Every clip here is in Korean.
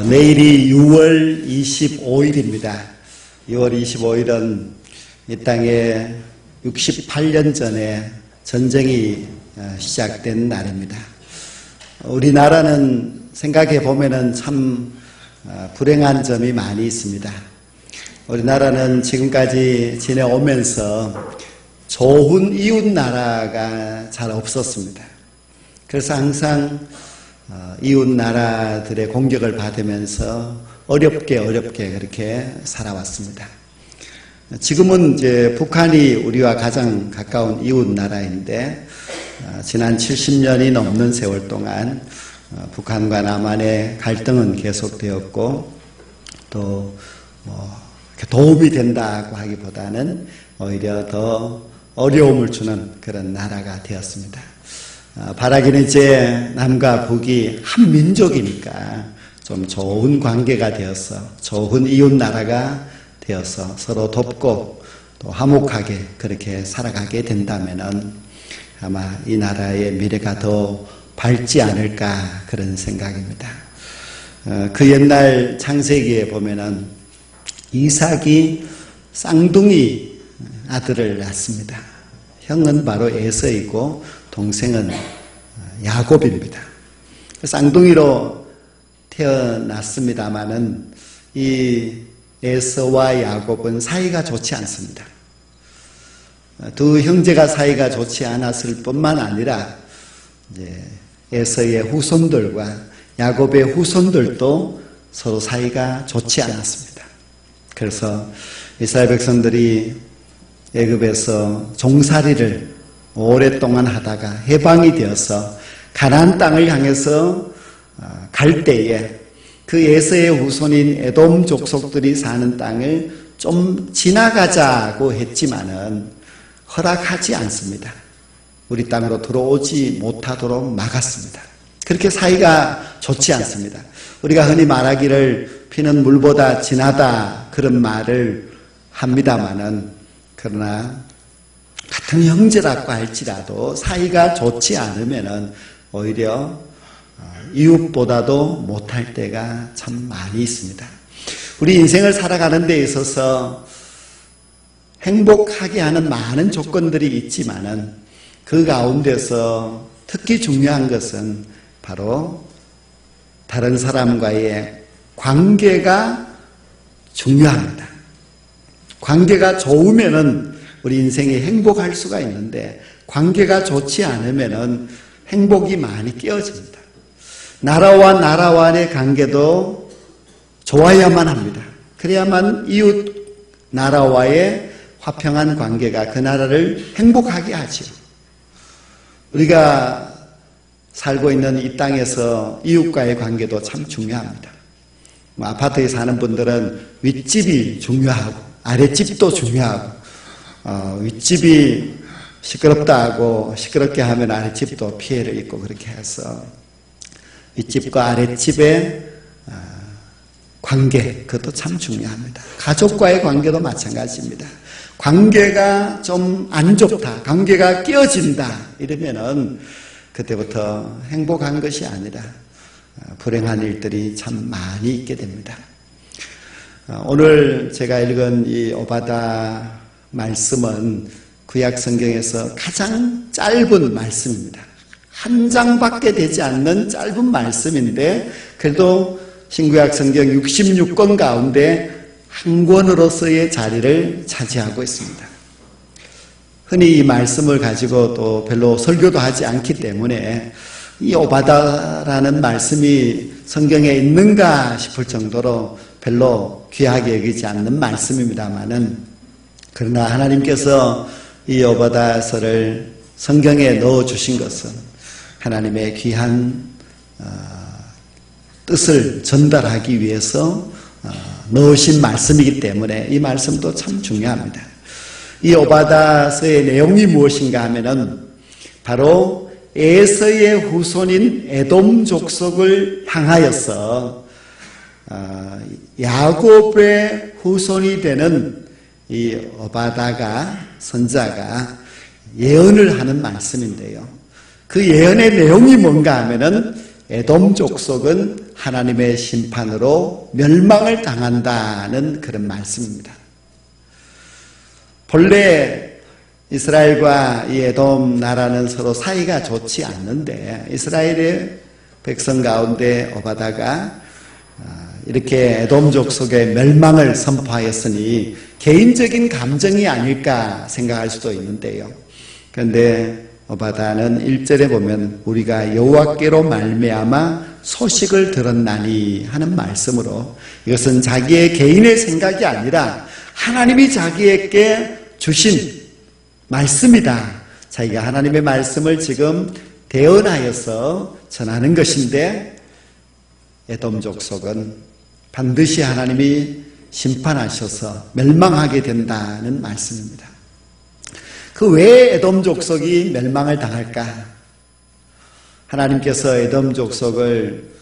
내일이 6월 25일입니다. 6월 25일은 이 땅에 68년 전에 전쟁이 시작된 날입니다. 우리나라는 생각해 보면은 참 불행한 점이 많이 있습니다. 우리나라는 지금까지 지내오면서 좋은 이웃 나라가 잘 없었습니다. 그래서 항상 이웃 나라들의 공격을 받으면서 어렵게 그렇게 살아왔습니다. 지금은 이제 북한이 우리와 가장 가까운 이웃 나라인데 지난 70년이 넘는 세월 동안 북한과 남한의 갈등은 계속되었고 또 도움이 된다고 하기보다는 오히려 더 어려움을 주는 그런 나라가 되었습니다. 바라기는 이제 남과 북이 한 민족이니까 좀 좋은 관계가 되어서 좋은 이웃 나라가 되어서 서로 돕고 또 화목하게 그렇게 살아가게 된다면은 아마 이 나라의 미래가 더 밝지 않을까 그런 생각입니다. 그 옛날 창세기에 보면은 이삭이 쌍둥이 아들을 낳습니다. 형은 바로 에서이고 동생은 야곱입니다. 쌍둥이로 태어났습니다마는 이 에서와 야곱은 사이가 좋지 않습니다. 두 형제가 사이가 좋지 않았을 뿐만 아니라 이제 에서의 후손들과 야곱의 후손들도 서로 사이가 좋지 않았습니다. 그래서 이스라엘 백성들이 애굽에서 종살이를 오랫동안 하다가 해방이 되어서 가나안 땅을 향해서 갈 때에 그 에서의 후손인 에돔 족속들이 사는 땅을 좀 지나가자고 했지만은 허락하지 않습니다. 우리 땅으로 들어오지 못하도록 막았습니다. 그렇게 사이가 좋지 않습니다. 우리가 흔히 말하기를 피는 물보다 진하다 그런 말을 합니다마는 그러나 같은 형제라고 할지라도 사이가 좋지 않으면은 오히려 이웃보다도 못할 때가 참 많이 있습니다. 우리 인생을 살아가는 데 있어서 행복하게 하는 많은 조건들이 있지만은 그 가운데서 특히 중요한 것은 바로 다른 사람과의 관계가 중요합니다. 관계가 좋으면은 우리 인생이 행복할 수가 있는데 관계가 좋지 않으면은 행복이 많이 깨어집니다. 나라와 나라와의 관계도 좋아야만 합니다. 그래야만 이웃 나라와의 화평한 관계가 그 나라를 행복하게 하죠. 우리가 살고 있는 이 땅에서 이웃과의 관계도 참 중요합니다. 아파트에 사는 분들은 윗집이 중요하고 아랫집도 중요하고 윗집이 시끄럽다 하고 시끄럽게 하면 아랫집도 피해를 입고 그렇게 해서 윗집과 아랫집의 관계 그것도 참 중요합니다. 가족과의 관계도 마찬가지입니다. 관계가 좀 안 좋다, 관계가 깨어진다 이러면은 그때부터 행복한 것이 아니라 불행한 일들이 참 많이 있게 됩니다. 오늘 제가 읽은 이 오바다 말씀은 구약 성경에서 가장 짧은 말씀입니다. 한 장밖에 되지 않는 짧은 말씀인데 그래도 신구약 성경 66권 가운데 한 권으로서의 자리를 차지하고 있습니다. 흔히 이 말씀을 가지고 또 별로 설교도 하지 않기 때문에 이 오바다라는 말씀이 성경에 있는가 싶을 정도로 별로 귀하게 여기지 않는 말씀입니다만은 그러나 하나님께서 이 오바다서를 성경에 넣어주신 것은 하나님의 귀한 뜻을 전달하기 위해서 넣으신 말씀이기 때문에 이 말씀도 참 중요합니다. 이 오바다서의 내용이 무엇인가 하면은 바로 에서의 후손인 에돔 족속을 향하여서 야곱의 후손이 되는 이 오바다가 선자가 예언을 하는 말씀인데요. 그 예언의 내용이 뭔가 하면은 에돔 족속은 하나님의 심판으로 멸망을 당한다는 그런 말씀입니다. 본래 이스라엘과 이 에돔 나라는 서로 사이가 좋지 않는데 이스라엘의 백성 가운데 오바다가 이렇게 에돔 족속의 멸망을 선포하였으니 개인적인 감정이 아닐까 생각할 수도 있는데요. 그런데 오바다는 1절에 보면 우리가 여호와께로 말미암아 소식을 들었나니 하는 말씀으로 이것은 자기의 개인의 생각이 아니라 하나님이 자기에게 주신 말씀이다. 자기가 하나님의 말씀을 지금 대언하여서 전하는 것인데 에돔 족속은 반드시 하나님이 심판하셔서 멸망하게 된다는 말씀입니다. 그 왜 에돔 족속이 멸망을 당할까? 하나님께서 에돔 족속을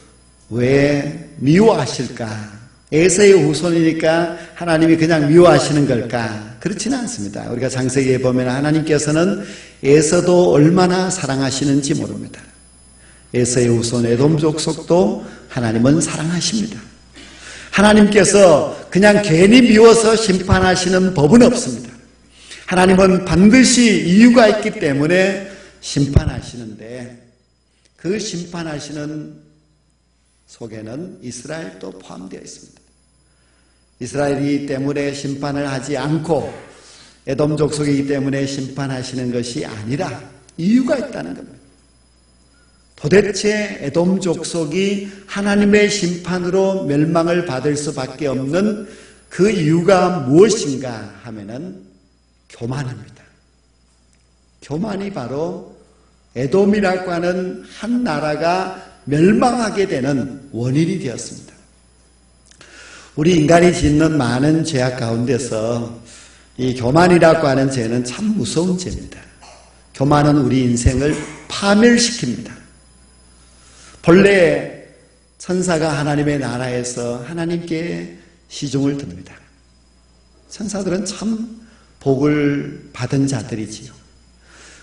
왜 미워하실까? 에서의 후손이니까 하나님이 그냥 미워하시는 걸까? 그렇지는 않습니다. 우리가 창세기에 보면 하나님께서는 에서도 얼마나 사랑하시는지 모릅니다. 에서의 후손 에돔 족속도 하나님은 사랑하십니다. 하나님께서 그냥 괜히 미워서 심판하시는 법은 없습니다. 하나님은 반드시 이유가 있기 때문에 심판하시는데 그 심판하시는 속에는 이스라엘도 포함되어 있습니다. 이스라엘이기 때문에 심판을 하지 않고 에돔 족속이기 때문에 심판하시는 것이 아니라 이유가 있다는 겁니다. 도대체 에돔 족속이 하나님의 심판으로 멸망을 받을 수밖에 없는 그 이유가 무엇인가 하면은 교만입니다. 교만이 바로 에돔이라고 하는 한 나라가 멸망하게 되는 원인이 되었습니다. 우리 인간이 짓는 많은 죄악 가운데서 이 교만이라고 하는 죄는 참 무서운 죄입니다. 교만은 우리 인생을 파멸시킵니다. 본래 천사가 하나님의 나라에서 하나님께 시중을 듭니다. 천사들은 참 복을 받은 자들이지요.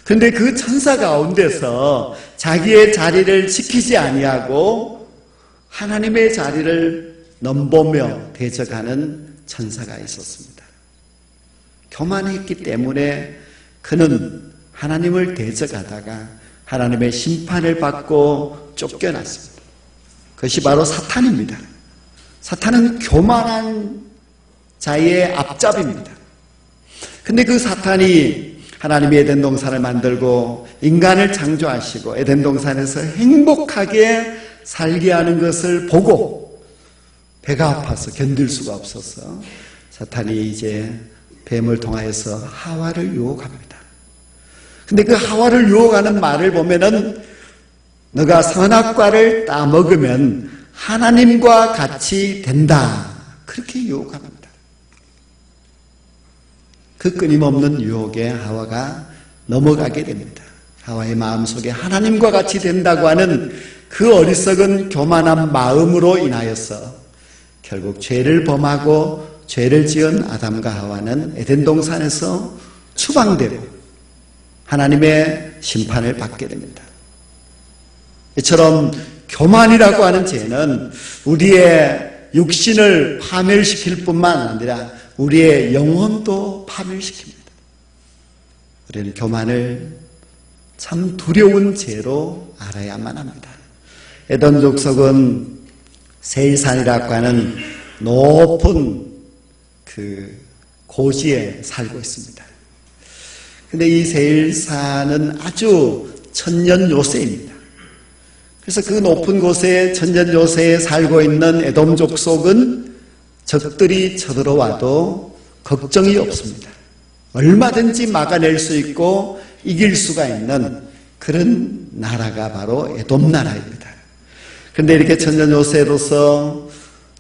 그런데 그 천사 가운데서 자기의 자리를 지키지 아니하고 하나님의 자리를 넘보며 대적하는 천사가 있었습니다. 교만했기 때문에 그는 하나님을 대적하다가 하나님의 심판을 받고 쫓겨났습니다. 그것이 바로 사탄입니다. 사탄은 교만한 자의 앞잡이입니다. 근데 그 사탄이 하나님이 에덴 동산을 만들고 인간을 창조하시고 에덴 동산에서 행복하게 살게 하는 것을 보고 배가 아파서 견딜 수가 없어서 사탄이 이제 뱀을 통하여서 하와를 유혹합니다. 근데 그 하와를 유혹하는 말을 보면은 너가 선악과를 따먹으면 하나님과 같이 된다. 그렇게 유혹합니다. 그 끊임없는 유혹에 하와가 넘어가게 됩니다. 하와의 마음속에 하나님과 같이 된다고 하는 그 어리석은 교만한 마음으로 인하여서 결국 죄를 범하고 죄를 지은 아담과 하와는 에덴 동산에서 추방되고 하나님의 심판을 받게 됩니다. 이처럼 교만이라고 하는 죄는 우리의 육신을 파멸시킬 뿐만 아니라 우리의 영혼도 파멸시킵니다. 우리는 교만을 참 두려운 죄로 알아야만 합니다. 에돔 족속은 세일산이라고 하는 높은 그 고지에 살고 있습니다. 근데 이 세일산은 아주 천년 요새입니다. 그래서 그 높은 곳에 천년 요새에 살고 있는 에돔 족속은 적들이 쳐들어와도 걱정이 없습니다. 얼마든지 막아낼 수 있고 이길 수가 있는 그런 나라가 바로 에돔 나라입니다. 그런데 이렇게 천년 요새로서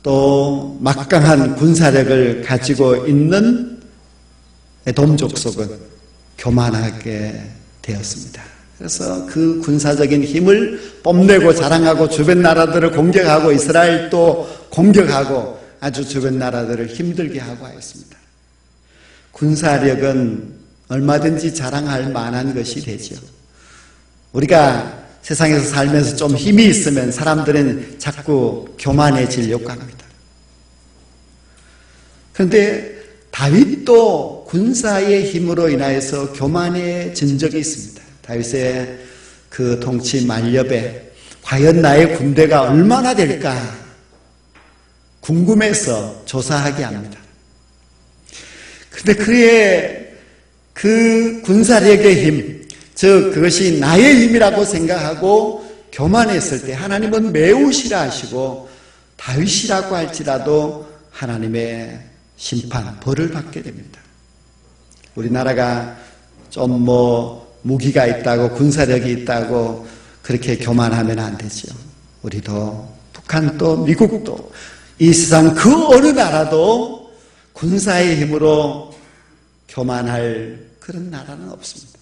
또 막강한 군사력을 가지고 있는 에돔 족속은 교만하게 되었습니다. 그래서 그 군사적인 힘을 뽐내고 자랑하고 주변 나라들을 공격하고 이스라엘도 공격하고 아주 주변 나라들을 힘들게 하고 하였습니다. 군사력은 얼마든지 자랑할 만한 것이 되죠. 우리가 세상에서 살면서 좀 힘이 있으면 사람들은 자꾸 교만해지려고 합니다. 그런데 다윗도 군사의 힘으로 인하여서 교만해진 적이 있습니다. 다윗의 그 통치 만렵에 과연 나의 군대가 얼마나 될까 궁금해서 조사하게 합니다. 그런데 그의 그 군사력의 힘, 즉 그것이 나의 힘이라고 생각하고 교만했을 때 하나님은 매우 싫어하시고 다윗이라고 할지라도 하나님의 심판, 벌을 받게 됩니다. 우리나라가 좀 무기가 있다고 군사력이 있다고 그렇게 교만하면 안 되죠. 우리도 북한도 미국도 이 세상 그 어느 나라도 군사의 힘으로 교만할 그런 나라는 없습니다.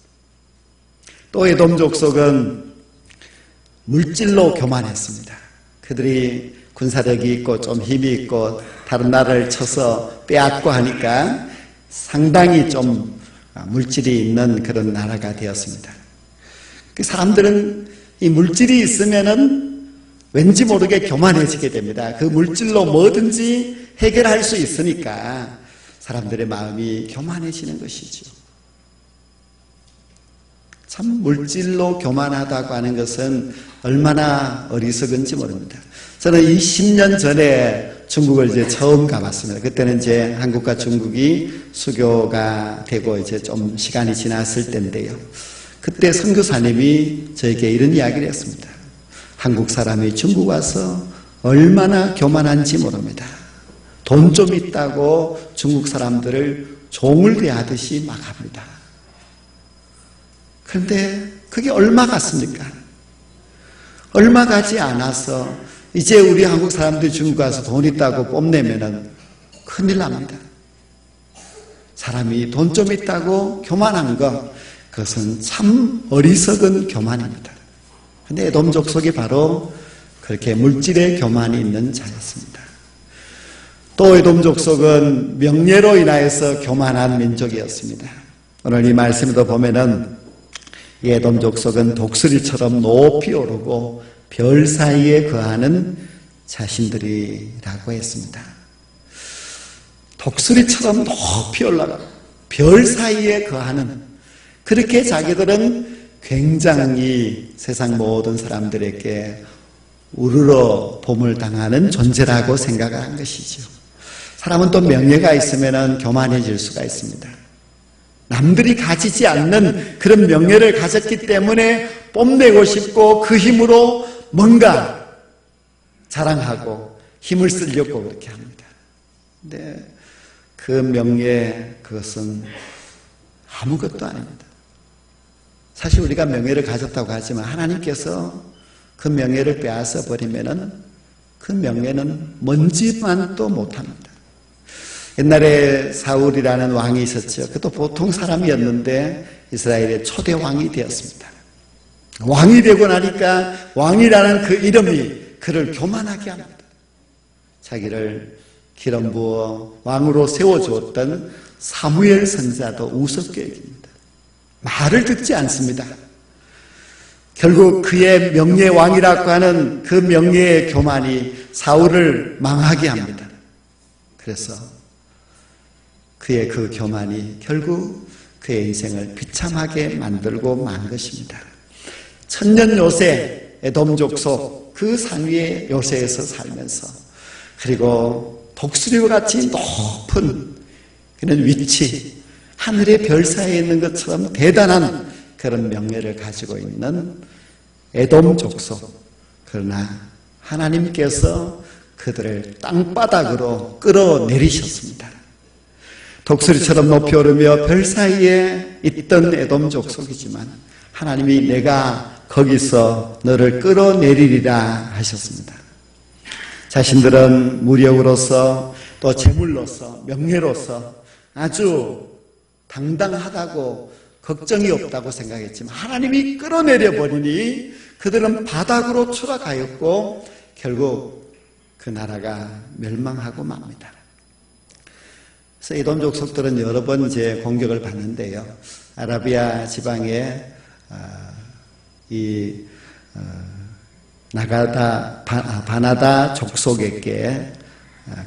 또 에돔 족속은 물질로 교만했습니다. 그들이 군사력이 있고 좀 힘이 있고 다른 나라를 쳐서 빼앗고 하니까 상당히 좀 물질이 있는 그런 나라가 되었습니다. 그 사람들은 이 물질이 있으면은 왠지 모르게 교만해지게 됩니다. 그 물질로 뭐든지 해결할 수 있으니까 사람들의 마음이 교만해지는 것이죠. 참 물질로 교만하다고 하는 것은 얼마나 어리석은지 모릅니다. 저는 20년 전에 중국을 이제 처음 가봤습니다. 그때는 이제 한국과 중국이 수교가 되고 이제 좀 시간이 지났을 때인데요. 그때 선교사님이 저에게 이런 이야기를 했습니다. 한국 사람이 중국 와서 얼마나 교만한지 모릅니다. 돈 좀 있다고 중국 사람들을 종을 대하듯이 막 합니다. 그런데 그게 얼마 갔습니까? 얼마 가지 않아서 이제 우리 한국 사람들이 중국 가서 돈 있다고 뽐내면은 큰일 납니다. 사람이 돈 좀 있다고 교만한 것, 그것은 참 어리석은 교만입니다. 그런데 에돔 족속이 바로 그렇게 물질의 교만이 있는 자였습니다. 또 에돔 족속은 명예로 인하여서 교만한 민족이었습니다. 오늘 이 말씀에도 보면은 에돔 족속은 독수리처럼 높이 오르고 별 사이에 거하는 자신들이라고 했습니다. 독수리처럼 높이 올라가 별 사이에 거하는, 그렇게 자기들은 굉장히 세상 모든 사람들에게 우러러 봄을 당하는 존재라고 생각한 것이죠. 사람은 또 명예가 있으면 교만해질 수가 있습니다. 남들이 가지지 않는 그런 명예를 가졌기 때문에 뽐내고 싶고 그 힘으로 뭔가 자랑하고 힘을 쓰려고 그렇게 합니다. 근데 그 명예, 그것은 아무것도 아닙니다. 사실 우리가 명예를 가졌다고 하지만 하나님께서 그 명예를 빼앗아 버리면은 그 명예는 먼지만도 못합니다. 옛날에 사울이라는 왕이 있었죠. 그것도 보통 사람이었는데 이스라엘의 초대 왕이 되었습니다. 왕이 되고 나니까 왕이라는 그 이름이 그를 교만하게 합니다. 자기를 기름 부어 왕으로 세워주었던 사무엘 선지자도 우습게 여깁니다. 말을 듣지 않습니다. 결국 그의 명예 왕이라고 하는 그 명예의 교만이 사울을 망하게 합니다. 그래서 그의 그 교만이 결국 그의 인생을 비참하게 만들고 만 것입니다. 천년 요새 에돔 족속 그 산 위의 요새에서 살면서, 그리고 독수리와 같이 높은 그런 위치, 하늘의 별 사이에 있는 것처럼 대단한 그런 명예를 가지고 있는 에돔 족속. 그러나 하나님께서 그들을 땅바닥으로 끌어내리셨습니다. 독수리처럼 높이 오르며 별 사이에 있던 에돔 족속이지만 하나님이 내가 거기서 너를 끌어내리리라 하셨습니다. 자신들은 무력으로서 또 재물로서 명예로서 아주 당당하다고 걱정이 없다고 생각했지만 하나님이 끌어내려 버리니 그들은 바닥으로 추락하였고 결국 그 나라가 멸망하고 맙니다. 그래서 에돔 족속들은 여러 번 이제 공격을 받는데요. 아라비아 지방에 이 바나다 족속에게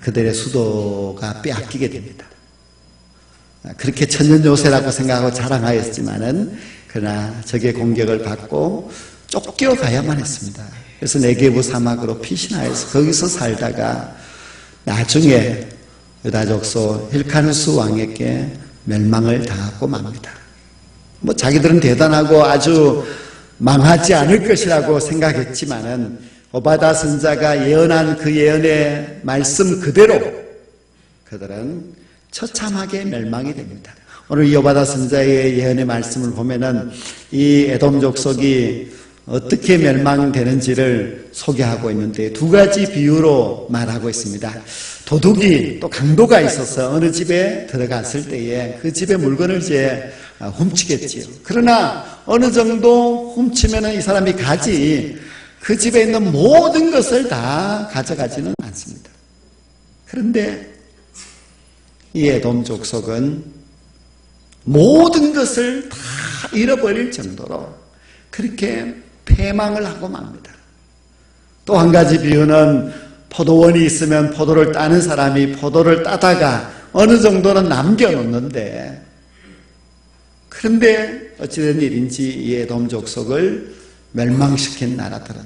그들의 수도가 빼앗기게 됩니다. 그렇게 천년 요새라고 생각하고 자랑하였지만은 그러나 적의 공격을 받고 쫓겨가야만 했습니다. 그래서 네게부 사막으로 피신하여서 거기서 살다가 나중에 유다 족속 힐카누스 왕에게 멸망을 당하고 맙니다. 자기들은 대단하고 아주 망하지 않을 것이라고 생각했지만은 오바다 선자가 예언한 그 예언의 말씀 그대로 그들은 처참하게 멸망이 됩니다. 오늘 이 오바다 선자의 예언의 말씀을 보면은 이 에돔 족속이 어떻게 멸망되는지를 소개하고 있는데 두 가지 비유로 말하고 있습니다. 도둑이 또 강도가 있어서 어느 집에 들어갔을 때에 그 집의 물건을 이제 훔치겠지요. 그러나 어느 정도 훔치면 이 사람이 가지 그 집에 있는 모든 것을 다 가져가지는 않습니다. 그런데 이 에돔 족속은 모든 것을 다 잃어버릴 정도로 그렇게 패망을 하고 맙니다. 또 한 가지 비유는 포도원이 있으면 포도를 따는 사람이 포도를 따다가 어느 정도는 남겨놓는데 그런데 어찌된 일인지 이 에돔 족속을 멸망시킨 나라들은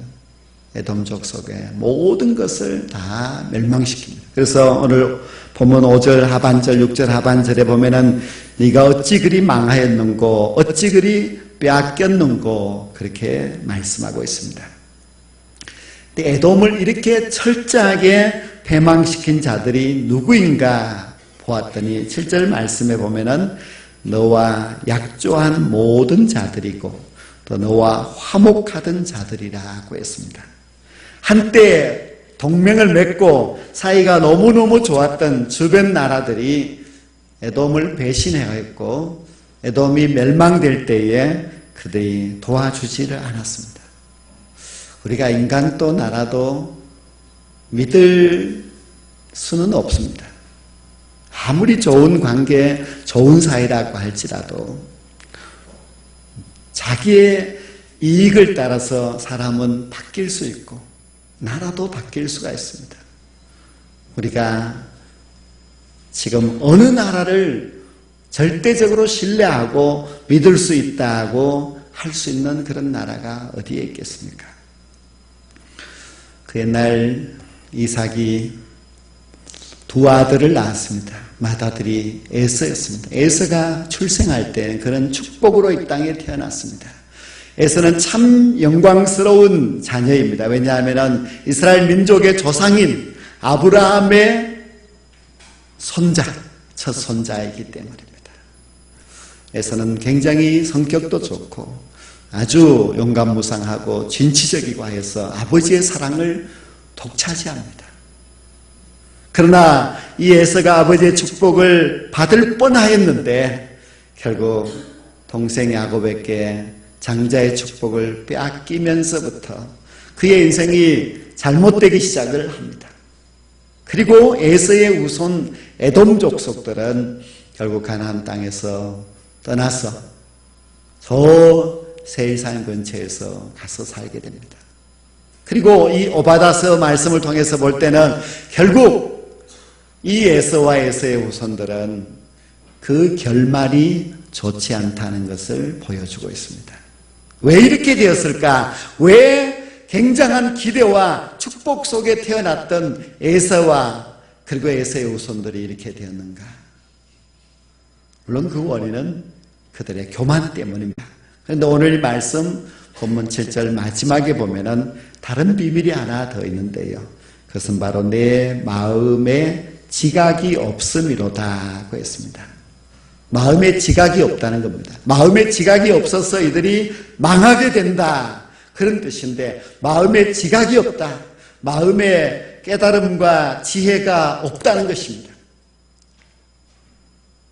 에돔 족속의 모든 것을 다 멸망시킵니다. 그래서 오늘 본문 5절 하반절 6절 하반절에 보면은 네가 어찌 그리 망하였는고 어찌 그리 빼앗겼는고 그렇게 말씀하고 있습니다. 에돔을 이렇게 철저하게 패망시킨 자들이 누구인가 보았더니 7절 말씀에 보면은 너와 약조한 모든 자들이고 또 너와 화목하던 자들이라고 했습니다. 한때 동맹을 맺고 사이가 너무너무 좋았던 주변 나라들이 에돔을 배신하였고 에돔이 멸망될 때에 그들이 도와주지를 않았습니다. 우리가 인간도 나라도 믿을 수는 없습니다. 아무리 좋은 관계, 좋은 사이라고 할지라도 자기의 이익을 따라서 사람은 바뀔 수 있고 나라도 바뀔 수가 있습니다. 우리가 지금 어느 나라를 절대적으로 신뢰하고 믿을 수 있다고 할 수 있는 그런 나라가 어디에 있겠습니까? 그 옛날 이삭이 두 아들을 낳았습니다. 맏아들이 에서였습니다. 에서가 출생할 때 그런 축복으로 이 땅에 태어났습니다. 에서는 참 영광스러운 자녀입니다. 왜냐하면 이스라엘 민족의 조상인 아브라함의 손자, 첫 손자이기 때문입니다. 에서는 굉장히 성격도 좋고 아주 용감무상하고 진취적이고 해서 아버지의 사랑을 독차지합니다. 그러나 이 에서가 아버지의 축복을 받을 뻔하였는데 결국 동생 야곱에게 장자의 축복을 빼앗기면서부터 그의 인생이 잘못되기 시작을 합니다. 그리고 에서의 후손 에돔 족속들은 결국 가나안 땅에서 떠나서 저 세일산 근처에서 가서 살게 됩니다. 그리고 이 오바다서 말씀을 통해서 볼 때는 결국 이 에서와 에서의 후손들은 그 결말이 좋지 않다는 것을 보여주고 있습니다. 왜 이렇게 되었을까? 왜 굉장한 기대와 축복 속에 태어났던 에서와 그리고 에서의 후손들이 이렇게 되었는가? 물론 그 원인은 그들의 교만 때문입니다. 그런데 오늘 말씀 본문 7절 마지막에 보면은 다른 비밀이 하나 더 있는데요. 그것은 바로 내 마음에 지각이 없음이로다고 했습니다. 마음에 지각이 없다는 겁니다. 마음에 지각이 없어서 이들이 망하게 된다. 그런 뜻인데 마음에 지각이 없다. 마음에 깨달음과 지혜가 없다는 것입니다.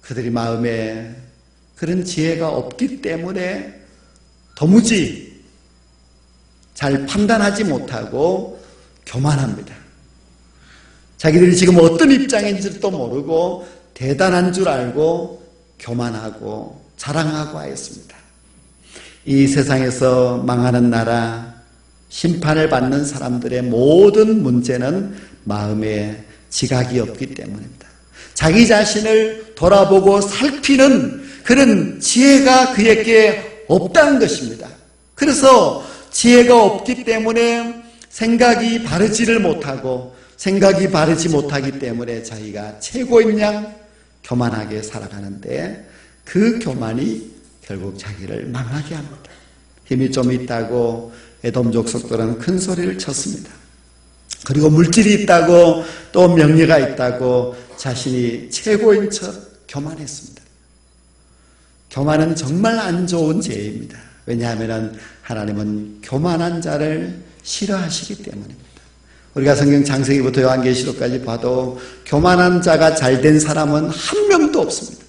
그들이 마음에 그런 지혜가 없기 때문에 도무지 잘 판단하지 못하고 교만합니다. 자기들이 지금 어떤 입장인지도 모르고 대단한 줄 알고 교만하고 자랑하고 하였습니다. 이 세상에서 망하는 나라, 심판을 받는 사람들의 모든 문제는 마음에 지각이 없기 때문입니다. 자기 자신을 돌아보고 살피는 그런 지혜가 그에게 없다는 것입니다. 그래서 지혜가 없기 때문에 생각이 바르지를 못하고 생각이 바르지 못하기 때문에 자기가 최고인 양 교만하게 살아가는데 그 교만이 결국 자기를 망하게 합니다. 힘이 좀 있다고 에돔 족속들은 큰 소리를 쳤습니다. 그리고 물질이 있다고 또 명예가 있다고 자신이 최고인 척 교만했습니다. 교만은 정말 안 좋은 죄입니다. 왜냐하면 하나님은 교만한 자를 싫어하시기 때문입니다. 우리가 성경 창세기부터 요한계시록까지 봐도 교만한 자가 잘된 사람은 한 명도 없습니다.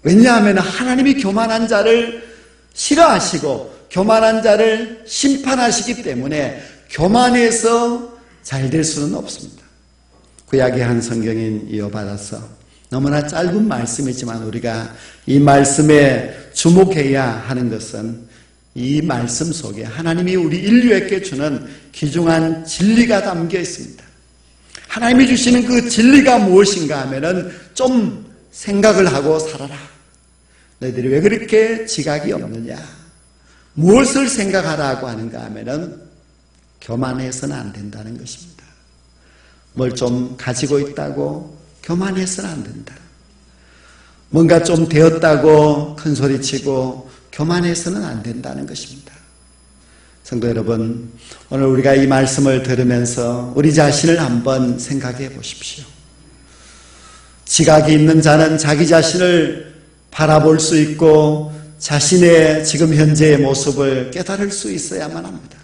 왜냐하면 하나님이 교만한 자를 싫어하시고 교만한 자를 심판하시기 때문에 교만해서 잘될 수는 없습니다. 구약의 한 성경인 이어받아서 너무나 짧은 말씀이지만 우리가 이 말씀에 주목해야 하는 것은 이 말씀 속에 하나님이 우리 인류에게 주는 귀중한 진리가 담겨 있습니다. 하나님이 주시는 그 진리가 무엇인가 하면은 좀 생각을 하고 살아라. 너희들이 왜 그렇게 지각이 없느냐? 무엇을 생각하라고 하는가 하면은 교만해서는 안 된다는 것입니다. 뭘 좀 가지고 있다고 교만해서는 안 된다. 뭔가 좀 되었다고 큰 소리치고 교만해서는 안 된다는 것입니다. 성도 여러분, 오늘 우리가 이 말씀을 들으면서 우리 자신을 한번 생각해 보십시오. 지각이 있는 자는 자기 자신을 바라볼 수 있고 자신의 지금 현재의 모습을 깨달을 수 있어야만 합니다.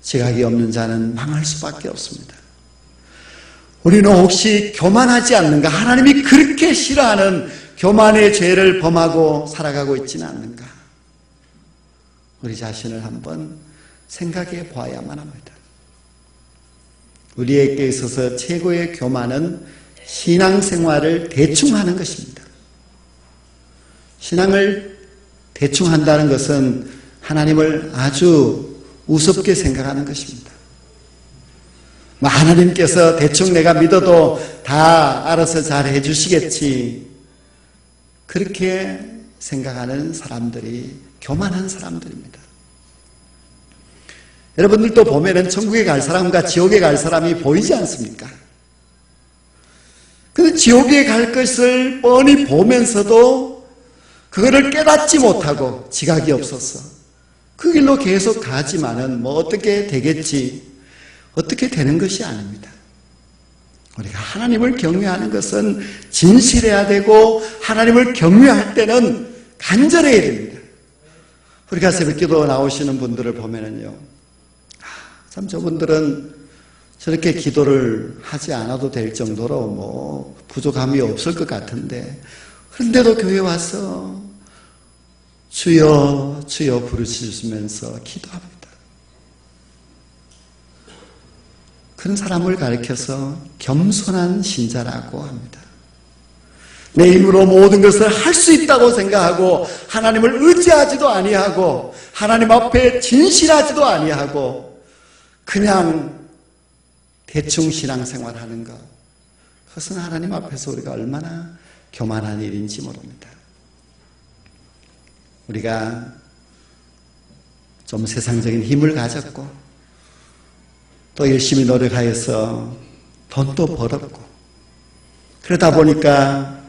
지각이 없는 자는 망할 수밖에 없습니다. 우리는 혹시 교만하지 않는가? 하나님이 그렇게 싫어하는 교만의 죄를 범하고 살아가고 있지는 않는가? 우리 자신을 한번 생각해 봐야만 합니다. 우리에게 있어서 최고의 교만은 신앙생활을 대충 하는 것입니다. 신앙을 대충 한다는 것은 하나님을 아주 우습게 생각하는 것입니다. 하나님께서 대충 내가 믿어도 다 알아서 잘 해주시겠지. 그렇게 생각하는 사람들이 교만한 사람들입니다. 여러분들도 보면은 천국에 갈 사람과 지옥에 갈 사람이 보이지 않습니까? 근데 지옥에 갈 것을 뻔히 보면서도 그거를 깨닫지 못하고 지각이 없어서 그 길로 계속 가지만은 뭐 어떻게 되겠지, 어떻게 되는 것이 아닙니다. 우리가 하나님을 경외하는 것은 진실해야 되고 하나님을 경외할 때는 간절해야 됩니다. 우리가 새벽기도 나오시는 분들을 보면은요, 참 저분들은 저렇게 기도를 하지 않아도 될 정도로 뭐 부족함이 없을 것 같은데 그런데도 교회 와서 주여 주여 부르시면서 기도합니다. 그런 사람을 가리켜서 겸손한 신자라고 합니다. 내 힘으로 모든 것을 할 수 있다고 생각하고 하나님을 의지하지도 아니하고 하나님 앞에 진실하지도 아니하고 그냥 대충 신앙생활하는 것, 그것은 하나님 앞에서 우리가 얼마나 교만한 일인지 모릅니다. 우리가 좀 세상적인 힘을 가졌고 또 열심히 노력하여서 돈도 벌었고 그러다 보니까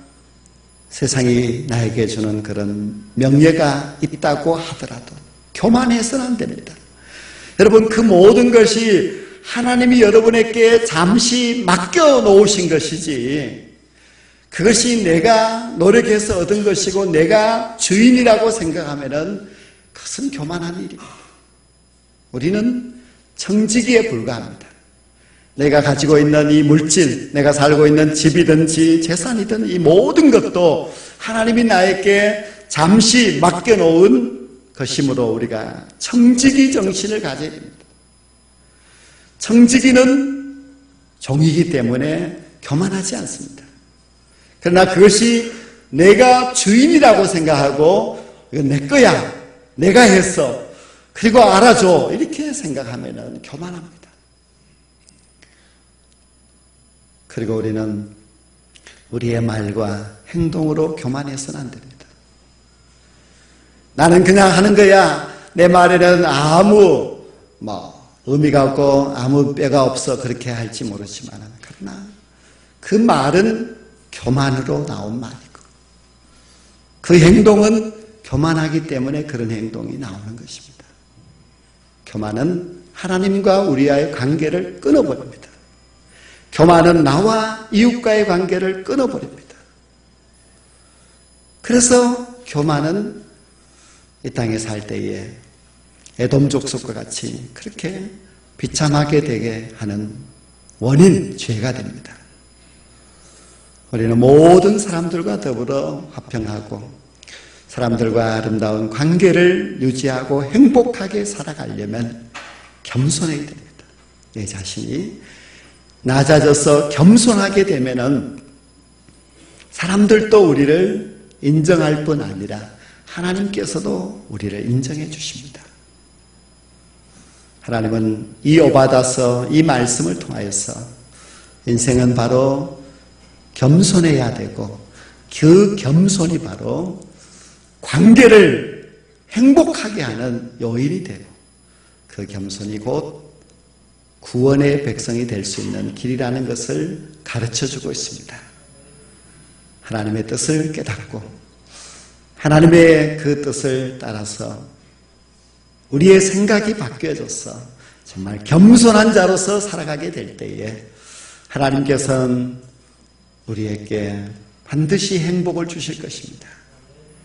세상이 나에게 주는 그런 명예가 있다고 하더라도 교만해서는 안 됩니다. 여러분, 그 모든 것이 하나님이 여러분에게 잠시 맡겨놓으신 것이지 그것이 내가 노력해서 얻은 것이고 내가 주인이라고 생각하면은 그것은 교만한 일입니다. 우리는 청지기에 불과합니다. 내가 가지고 있는 이 물질, 내가 살고 있는 집이든지 재산이든 이 모든 것도 하나님이 나에게 잠시 맡겨놓은 것이므로 우리가 청지기 정신을 가져야 됩니다. 청지기는 종이기 때문에 교만하지 않습니다. 그러나 그것이 내가 주인이라고 생각하고 이건 내 거야, 내가 했어. 그리고 알아줘. 이렇게 생각하면은 교만합니다. 그리고 우리는 우리의 말과 행동으로 교만해서는 안 됩니다. 나는 그냥 하는 거야. 내 말에는 아무 의미가 없고 아무 뼈가 없어. 그렇게 할지 모르지만 그러나 그 말은 교만으로 나온 말이고 그 행동은 교만하기 때문에 그런 행동이 나오는 것입니다. 교만은 하나님과 우리와의 관계를 끊어버립니다. 교만은 나와 이웃과의 관계를 끊어버립니다. 그래서 교만은 이 땅에 살 때에 에돔 족속과 같이 그렇게 비참하게 되게 하는 원인, 죄가 됩니다. 우리는 모든 사람들과 더불어 화평하고 사람들과 아름다운 관계를 유지하고 행복하게 살아가려면 겸손해야 됩니다. 내 자신이 낮아져서 겸손하게 되면은 사람들도 우리를 인정할 뿐 아니라 하나님께서도 우리를 인정해 주십니다. 하나님은 이 오바다서 이 말씀을 통하여서 인생은 바로 겸손해야 되고 그 겸손이 바로 관계를 행복하게 하는 요인이 되고 그 겸손이 곧 구원의 백성이 될 수 있는 길이라는 것을 가르쳐주고 있습니다. 하나님의 뜻을 깨닫고 하나님의 그 뜻을 따라서 우리의 생각이 바뀌어져서 정말 겸손한 자로서 살아가게 될 때에 하나님께서는 우리에게 반드시 행복을 주실 것입니다.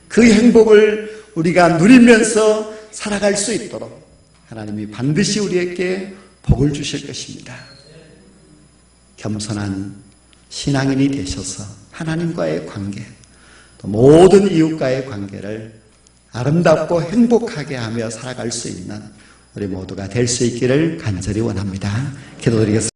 그 행복을 우리가 누리면서 살아갈 수 있도록 하나님이 반드시 우리에게 복을 주실 것입니다. 겸손한 신앙인이 되셔서 하나님과의 관계, 또 모든 이웃과의 관계를 아름답고 행복하게 하며 살아갈 수 있는 우리 모두가 될 수 있기를 간절히 원합니다. 기도드리겠습니다.